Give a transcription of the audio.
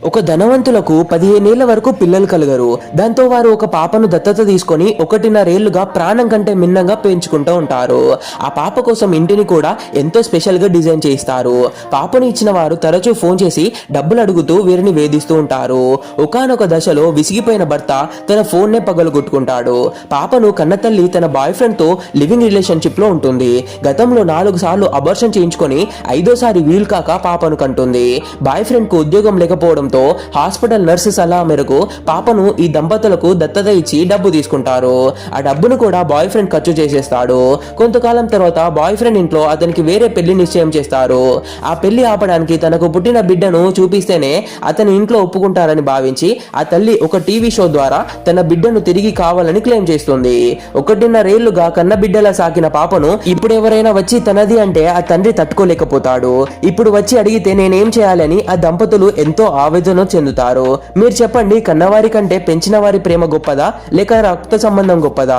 ఒక ధనవంతులకు 15 ఏళ్ల వరకు పిల్లలు కలగరు. దాంతో వారు ఒక పాపను దత్తత తీసుకొని 1.5 ఏళ్లుగా ప్రాణం కంటే మిన్నంగా పెంచుకుంటూ ఉంటారు. ఆ పాప కోసం ఇంటిని కూడా ఎంతో స్పెషల్ గా డిజైన్ చేయిస్తారు. పాపను ఇచ్చిన వారు తరచూ ఫోన్ చేసి డబ్బులు అడుగుతూ వీరిని వేధిస్తూ ఉంటారు. ఒకానొక దశలో విసిగిపోయిన భర్త తన ఫోన్ నే పగలగొట్టుకుంటాడు. పాపను కన్నతల్లి తన బాయ్ ఫ్రెండ్ తో లివింగ్ రిలేషన్షిప్ లో ఉంటుంది. గతంలో 4 సార్లు అబార్షన్ చేయించుకొని 5వ సారి వీలు కాక పాపను కంటుంది. బాయ్ ఫ్రెండ్ కు ఉద్యోగం లేకపోవడం హాస్పిటల్ నర్సు సలహా మేరకు పాపను ఈ దంపతులకు దత్తత ఇచ్చి డబ్బు తీసుకుంటారు. ఆ డబ్బును కూడా బాయ్ ఫ్రెండ్ ఖర్చు చేసేస్తాడు. కొంతకాలం తర్వాత బాయ్ ఫ్రెండ్ ఇంట్లో అతనికి వేరే పెళ్లి నిశ్చయం చేస్తారు. ఆ పెళ్లి ఆపడానికి తనకు పుట్టిన బిడ్డను చూపిస్తేనే అతని ఇంట్లో ఒప్పుకుంటారని భావించి ఆ తల్లి ఒక టీవీ షో ద్వారా తన బిడ్డను తిరిగి కావాలని క్లెయిమ్ చేస్తుంది. 1.5 ఏళ్లుగా కన్న బిడ్డలా సాకిన పాపను ఇప్పుడు ఎవరైనా వచ్చి తనది అంటే ఆ తండ్రి తట్టుకోలేకపోతాడు. ఇప్పుడు వచ్చి అడిగితే నేనేం చేయాలని ఆ దంపతులు ఎంతో ఆవేదన చెందుతారు. మీరు చెప్పండి, కన్నవారి కంటే పెంచిన వారి ప్రేమ గొప్పదా లేక రక్త సంబంధం గొప్పదా?